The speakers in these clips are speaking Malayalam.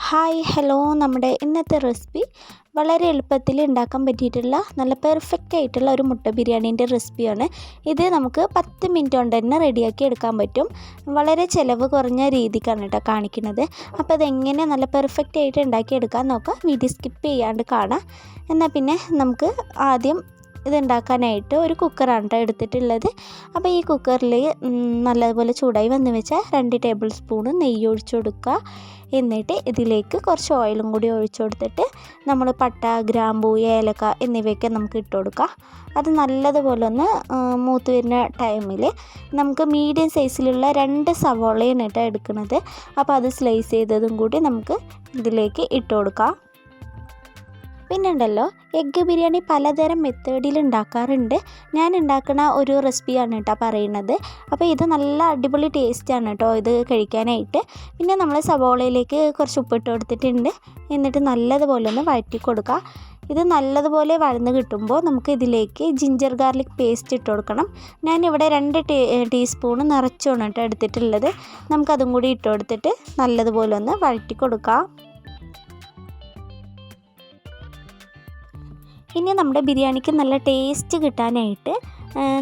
ഹായ് ഹലോ നമ്മുടെ ഇന്നത്തെ റെസിപ്പി വളരെ എളുപ്പത്തിൽ ഉണ്ടാക്കാൻ പറ്റിയിട്ടുള്ള നല്ല പെർഫെക്റ്റ് ആയിട്ടുള്ള ഒരു മുട്ട ബിരിയാണീൻ്റെ റെസിപ്പിയാണ്. ഇത് നമുക്ക് 10 മിനിറ്റ് കൊണ്ട് തന്നെ റെഡിയാക്കി എടുക്കാൻ പറ്റും. വളരെ ചിലവ് കുറഞ്ഞ രീതിക്കാണ് കേട്ടോ കാണിക്കുന്നത്. അപ്പോൾ അതെങ്ങനെ നല്ല പെർഫെക്റ്റ് ആയിട്ട് ഉണ്ടാക്കിയെടുക്കാൻ നോക്കാം. വീഡിയോ സ്കിപ്പ് ചെയ്യാണ്ട് കാണാം. എന്നാൽ പിന്നെ നമുക്ക് ആദ്യം ഇതുണ്ടാക്കാനായിട്ട് ഒരു കുക്കറാണ് കേട്ടോ എടുത്തിട്ടുള്ളത്. അപ്പോൾ ഈ കുക്കറിൽ നല്ലതുപോലെ ചൂടായി വന്ന് വെച്ചാൽ 2 ടേബിൾ സ്പൂൺ നെയ്യ് ഒഴിച്ചു കൊടുക്കുക. എന്നിട്ട് ഇതിലേക്ക് കുറച്ച് ഓയിലും കൂടി ഒഴിച്ചു കൊടുത്തിട്ട് നമ്മൾ പട്ട, ഗ്രാമ്പൂ, ഏലക്ക എന്നിവയൊക്കെ നമുക്ക് ഇട്ട് കൊടുക്കുക. അത് നല്ലതുപോലെ ഒന്ന് മൂത്ത് വരുന്ന ടൈമിൽ നമുക്ക് മീഡിയം സൈസിലുള്ള 2 സവോളയാണ് കേട്ടോ എടുക്കുന്നത്. അപ്പോൾ അത് സ്ലൈസ് ചെയ്തതും കൂടി നമുക്ക് ഇതിലേക്ക് ഇട്ട് കൊടുക്കാം. പിന്നെ ഉണ്ടല്ലോ, എഗ്ഗ് ബിരിയാണി പലതരം മെത്തേഡിൽ ഉണ്ടാക്കാറുണ്ട്. ഞാൻ ഉണ്ടാക്കുന്ന ഒരു റെസിപ്പിയാണ് കേട്ടോ പറയുന്നത്. അപ്പോൾ ഇത് നല്ല അടിപൊളി ടേസ്റ്റാണ് കേട്ടോ ഇത് കഴിക്കാനായിട്ട്. പിന്നെ നമ്മൾ സവോളയിലേക്ക് കുറച്ച് ഉപ്പിട്ട് കൊടുത്തിട്ടുണ്ട്. എന്നിട്ട് നല്ലതുപോലെ ഒന്ന് വഴറ്റി കൊടുക്കുക. ഇത് നല്ലതുപോലെ വഴന്ന് കിട്ടുമ്പോൾ നമുക്ക് ഇതിലേക്ക് ജിഞ്ചർ ഗാർലിക് പേസ്റ്റ് ഇട്ട് കൊടുക്കണം. ഞാനിവിടെ 2 ടീസ്പൂൺ നിറച്ചാണ് കേട്ടോ എടുത്തിട്ടുള്ളത്. നമുക്കതും കൂടി ഇട്ട് കൊടുത്തിട്ട് നല്ലതുപോലെ ഒന്ന് വഴറ്റി കൊടുക്കാം. ഇനി നമ്മുടെ ബിരിയാണിക്ക് നല്ല ടേസ്റ്റ് കിട്ടാനായിട്ട്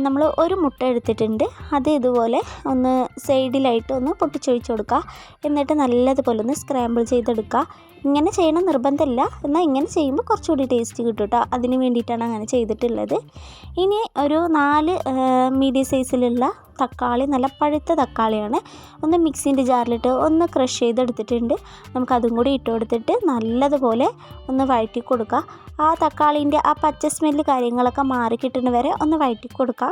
നമ്മൾ ഒരു മുട്ട എടുത്തിട്ടുണ്ട്. അത് ഇതുപോലെ ഒന്ന് സൈഡിലായിട്ട് ഒന്ന് പൊട്ടിച്ചൊഴിച്ച് കൊടുക്കുക. എന്നിട്ട് നല്ലതുപോലെ ഒന്ന് സ്ക്രാമ്പിൾ ചെയ്തെടുക്കുക. ഇങ്ങനെ ചെയ്യണം നിർബന്ധമില്ല, എന്നാൽ ഇങ്ങനെ ചെയ്യുമ്പോൾ കുറച്ചുകൂടി ടേസ്റ്റ് കിട്ടും കേട്ടോ. അതിന് വേണ്ടിയിട്ടാണ് അങ്ങനെ ചെയ്തിട്ടുള്ളത്. ഇനി ഒരു 4 മീഡിയം സൈസിലുള്ള തക്കാളി, നല്ല പഴുത്ത തക്കാളിയാണ്, ഒന്ന് മിക്സിൻ്റെ ജാറിലിട്ട് ഒന്ന് ക്രഷ് ചെയ്തെടുത്തിട്ടുണ്ട്. നമുക്കതും കൂടി ഇട്ട് കൊടുത്തിട്ട് നല്ലതുപോലെ ഒന്ന് വഴറ്റി കൊടുക്കുക. ആ തക്കാളീൻ്റെ ആ പച്ച സ്മെല്ല് കാര്യങ്ങളൊക്കെ മാറി കിട്ടുന്ന വരെ ഒന്ന് വഴറ്റി കൊടുക്കുക.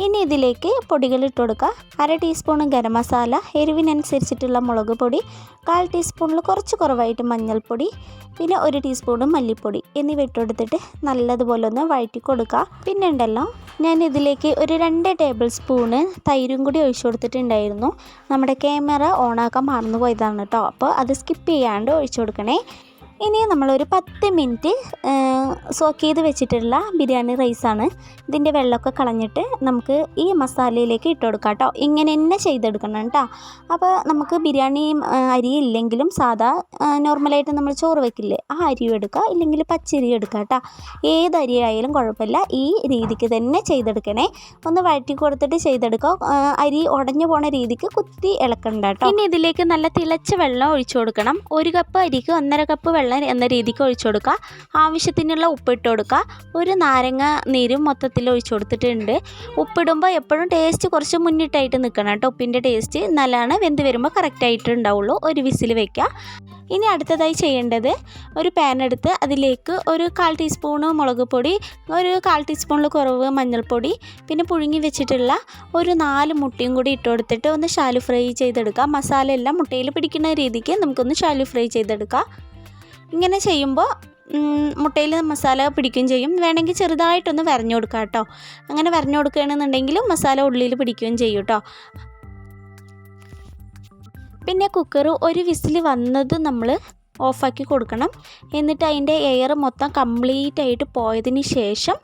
ഇനി ഇതിലേക്ക് പൊടികൾ ഇട്ട് കൊടുക്കുക. 1/2 ടീസ്പൂൺ ഗരം മസാല, എരിവിനനുസരിച്ചിട്ടുള്ള മുളക് പൊടി, 1/4 ടീസ്പൂണിൽ കുറച്ച് കുറവായിട്ട് മഞ്ഞൾപ്പൊടി, പിന്നെ 1 ടീസ്പൂൺ മല്ലിപ്പൊടി എന്നിവ ഇട്ട് കൊടുത്തിട്ട് നല്ലതുപോലെ ഒന്ന് വഴറ്റി കൊടുക്കുക. പിന്നെ ഉണ്ടല്ലോ, ഞാൻ ഇതിലേക്ക് ഒരു 2 ടേബിൾ സ്പൂണ് തൈരും കൂടി ഒഴിച്ചു കൊടുത്തിട്ടുണ്ടായിരുന്നു. നമ്മുടെ ക്യാമറ ഓണാക്കാൻ മറന്നു പോയതാണ് കേട്ടോ. അപ്പോൾ അത് സ്കിപ്പ് ചെയ്യാണ്ട് ഒഴിച്ചു കൊടുക്കണേ. ഇനി നമ്മളൊരു 10 മിനിറ്റ് സോക്ക് ചെയ്ത് വെച്ചിട്ടുള്ള ബിരിയാണി റൈസാണ്. ഇതിൻ്റെ വെള്ളമൊക്കെ കളഞ്ഞിട്ട് നമുക്ക് ഈ മസാലയിലേക്ക് ഇട്ട് കൊടുക്കാം കേട്ടോ. ഇങ്ങനെ തന്നെ ചെയ്തെടുക്കണം കേട്ടോ. അപ്പോൾ നമുക്ക് ബിരിയാണി അരി ഇല്ലെങ്കിലും സാധാ നോർമലായിട്ട് നമ്മൾ ചോറ് വെക്കില്ലേ, ആ അരിയും എടുക്കുക, ഇല്ലെങ്കിൽ പച്ചരി എടുക്കുക കേട്ടോ. ഏത് അരി ആയാലും കുഴപ്പമില്ല, ഈ രീതിക്ക് തന്നെ ചെയ്തെടുക്കണേ. ഒന്ന് വഴറ്റി കൊടുത്തിട്ട് ചെയ്തെടുക്കുക. അരി ഉടഞ്ഞു പോണ രീതിക്ക് കുത്തി ഇളക്കണ്ട കേട്ടോ. ഇനി ഇതിലേക്ക് നല്ല തിളച്ച വെള്ളം ഒഴിച്ചു കൊടുക്കണം. 1 കപ്പ് അരിക്ക് 1.5 കപ്പ് വെള്ളം എന്ന രീതിക്ക് ഒഴിച്ചു കൊടുക്കുക. ആവശ്യത്തിനുള്ള ഉപ്പിട്ട് കൊടുക്കുക. ഒരു നാരങ്ങ നീരും മൊത്തത്തിൽ ഒഴിച്ചു കൊടുത്തിട്ടുണ്ട്. ഉപ്പിടുമ്പോൾ എപ്പോഴും ടേസ്റ്റ് കുറച്ച് മുന്നിട്ടായിട്ട് നിൽക്കണം കേട്ടോ. ഉപ്പിൻ്റെ ടേസ്റ്റ് നല്ലതാണ്. വെന്ത് വരുമ്പോൾ കറക്റ്റായിട്ട് ഉണ്ടാവുള്ളൂ. ഒരു വിസിൽ വയ്ക്കുക. ഇനി അടുത്തതായി ചെയ്യേണ്ടത്, ഒരു പാൻ എടുത്ത് അതിലേക്ക് ഒരു 1/4 ടീസ്പൂണ് മുളക് പൊടി, ഒരു 1/4 ടീസ്പൂണിൽ കുറവ് മഞ്ഞൾപ്പൊടി, പിന്നെ പുഴുങ്ങി വെച്ചിട്ടുള്ള ഒരു 4 മുട്ടയും കൂടി ഇട്ട് കൊടുത്തിട്ട് ഒന്ന് ഷാലോ ഫ്രൈ ചെയ്തെടുക്കുക. മസാല എല്ലാം മുട്ടയിൽ പിടിക്കുന്ന രീതിക്ക് നമുക്കൊന്ന് ഷാലോ ഫ്രൈ ചെയ്തെടുക്കാം. ഇങ്ങനെ ചെയ്യുമ്പോൾ മുട്ടയിൽ മസാല പിടിക്കുകയും ചെയ്യും. വേണമെങ്കിൽ ചെറുതായിട്ടൊന്ന് വരഞ്ഞു കൊടുക്കുക കേട്ടോ. അങ്ങനെ വരഞ്ഞു കൊടുക്കുകയാണെന്നുണ്ടെങ്കിൽ മസാല ഉള്ളിൽ പിടിക്കുകയും ചെയ്യും കേട്ടോ. പിന്നെ കുക്കർ ഒരു വിസിൽ വന്നത് നമ്മൾ ഓഫാക്കി കൊടുക്കണം. എന്നിട്ട് അതിൻ്റെ എയർ മൊത്തം കംപ്ലീറ്റ് ആയിട്ട് പോയതിന് ശേഷം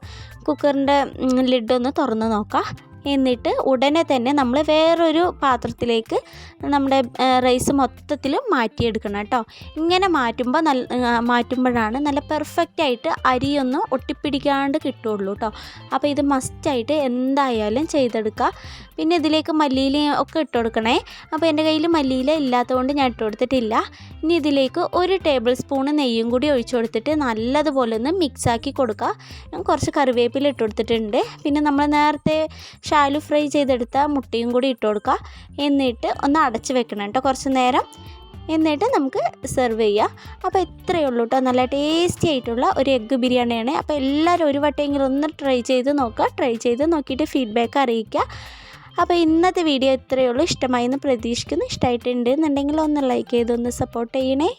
കുക്കറിൻ്റെ ലിഡൊന്ന് തുറന്ന് നോക്കാം. എന്നിട്ട് ഉടനെ തന്നെ നമ്മൾ വേറൊരു പാത്രത്തിലേക്ക് നമ്മുടെ റൈസ് മൊത്തത്തിൽ മാറ്റിയെടുക്കണം കേട്ടോ. ഇങ്ങനെ മാറ്റുമ്പോഴാണ് നല്ല പെർഫെക്റ്റായിട്ട് അരിയൊന്നും ഒട്ടിപ്പിടിക്കാണ്ട് കിട്ടുള്ളൂ കേട്ടോ. അപ്പോൾ ഇത് മസ്റ്റായിട്ട് എന്തായാലും ചെയ്തെടുക്കുക. പിന്നെ ഇതിലേക്ക് മല്ലിയില ഒക്കെ ഇട്ട് കൊടുക്കണേ. അപ്പോൾ എൻ്റെ കയ്യിൽ മല്ലിയില ഇല്ലാത്തതുകൊണ്ട് ഞാൻ ഇട്ട് കൊടുത്തിട്ടില്ല. ഇനി ഇതിലേക്ക് 1 ടേബിൾ സ്പൂൺ നെയ്യും കൂടി ഒഴിച്ചു കൊടുത്തിട്ട് നല്ലതുപോലെ ഒന്ന് മിക്സാക്കി കൊടുക്കുക. ഞാൻ കുറച്ച് കറിവേപ്പില ഇട്ട് കൊടുത്തിട്ടുണ്ട്. പിന്നെ നമ്മൾ നേരത്തെ ഷാലോ ഫ്രൈ ചെയ്തെടുത്ത മുട്ടയും കൂടി ഇട്ട് കൊടുക്കുക. എന്നിട്ട് ഒന്ന് അടച്ച് വെക്കണം കേട്ടോ കുറച്ച് നേരം. എന്നിട്ട് നമുക്ക് സെർവ് ചെയ്യാം. അപ്പോൾ ഇത്രയേ ഉള്ളൂ കേട്ടോ. നല്ല ടേസ്റ്റി ആയിട്ടുള്ള ഒരു എഗ്ഗ് ബിരിയാണിയാണ്. അപ്പോൾ എല്ലാവരും ഒരു വട്ടമെങ്കിലും ഒന്ന് ട്രൈ ചെയ്ത് നോക്കുക. ട്രൈ ചെയ്ത് നോക്കിയിട്ട് ഫീഡ്ബാക്ക് അറിയിക്കുക. അപ്പോൾ ഇന്നത്തെ വീഡിയോ ഇത്രയേ ഉള്ളൂ. ഇഷ്ടമായി എന്ന് പ്രതീക്ഷിക്കുന്നു. ഇഷ്ടമായിട്ടുണ്ട് എന്നുണ്ടെങ്കിൽ ഒന്ന് ലൈക്ക് ചെയ്തൊന്ന് സപ്പോർട്ട് ചെയ്യണേ.